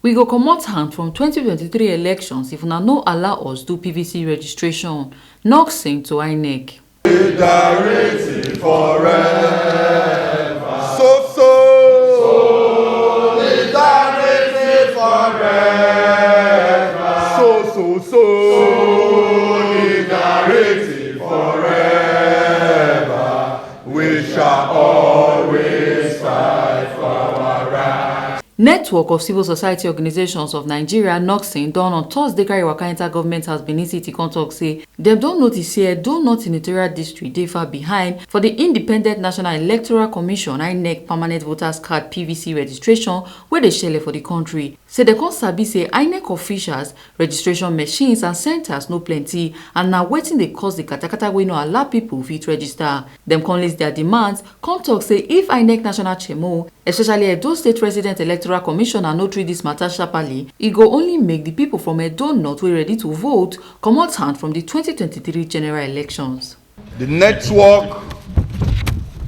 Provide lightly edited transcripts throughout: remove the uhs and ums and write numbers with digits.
We go comot hand from 2023 elections if una no allow us do PVC registration. NOCSON to INEC. Solidarity forever. Solidarity forever. Solidarity forever. We shall always fight for our rights. Network of Civil Society Organizations of Nigeria (NOCSON) don on Thursday carry waka enter government house Benin City come talk say dem don notice say Edo North Senatorial District dey far behind for the Independent National Electoral Commission (INEC) permanent voters card (PVC) registration wey dey shele for the country. Say dem come sabi say INEC officials, registration machines and centers no plenty and na wetin dey cause the katakata wey no allow people fit register. Dem come list their demands, come talk say if INEC National Chemo, especially Edo State Resident Electoral Commissioner no treat this matter sharply, e go only make the people from Edo North wey ready to vote comot hand from the 2023 general elections. The network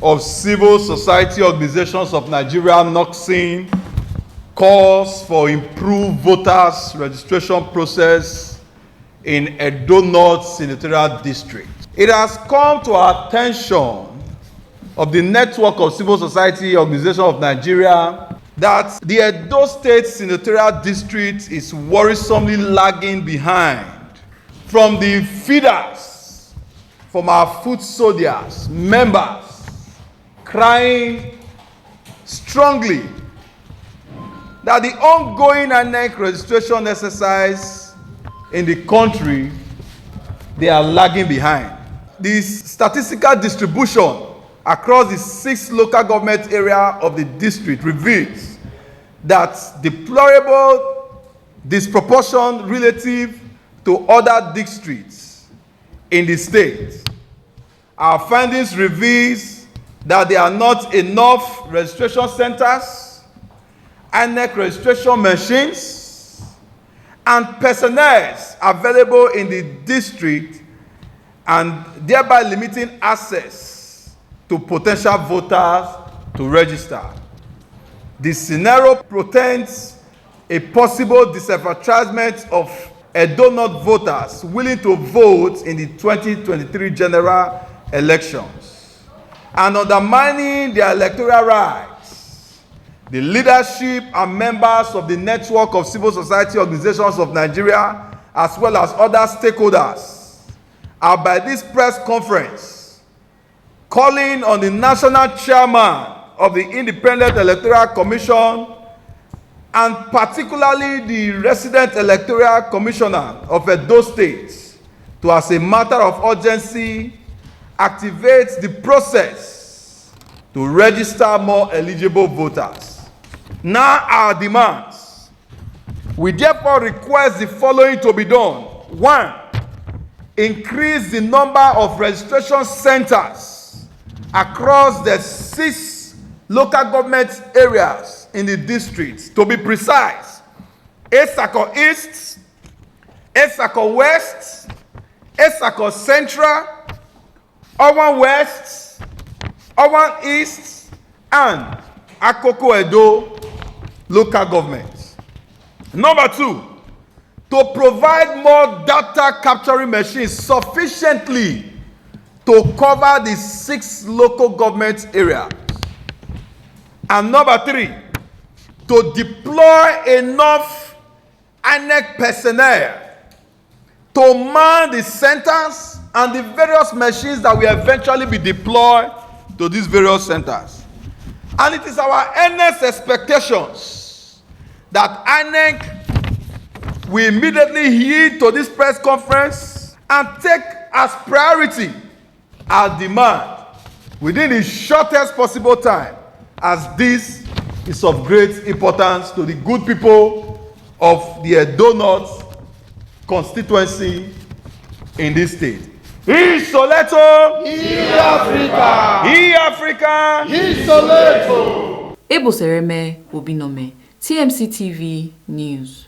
of civil society organizations of Nigeria (NOCSON) calls for improved voters registration process in Edo North Senatorial District. It has come to our attention of the network of civil society organizations of Nigeria that the Edo State Senatorial District is worrisomely lagging behind from the feeders, from our foot soldiers, members, crying strongly that the ongoing INEC registration exercise in the country, they are lagging behind. The statistical distribution across the 6 local government areas of the district reveals that deplorable disproportion relative to other districts in the state. Our findings reveal that there are not enough registration centers, INEC registration machines, and personnel available in the district, and thereby limiting access to potential voters to register. This scenario portends a possible disenfranchisement of Edo North voters willing to vote in the 2023 general elections and undermining their electoral rights. The leadership and members of the network of civil society organizations of Nigeria, as well as other stakeholders, are by this press conference calling on the national chairman of the Independent Electoral Commission and particularly the resident electoral commissioner of Edo State to, as a matter of urgency, activate the process to register more eligible voters. Now our demands. We therefore request the following to be done. 1. Increase the number of registration centers across the 6 local government areas in the district. To be precise, Esako East, Esako West, Esako Central, Owan West, Owan East, and Akoko Edo local governments. Number 2, to provide more data capturing machines sufficiently to cover the 6 local government areas. And number 3, to deploy enough INEC personnel to man the centers and the various machines that will eventually be deployed to these various centers. And it is our earnest expectations that INEC will immediately heed to this press conference and take as priority our demand within the shortest possible time, as this is of great importance to the good people of the Edo North constituency in this state. He Soleto, He Africa, He Africa, He Soleto. Ebo Sereme Obinome, TMC TV News.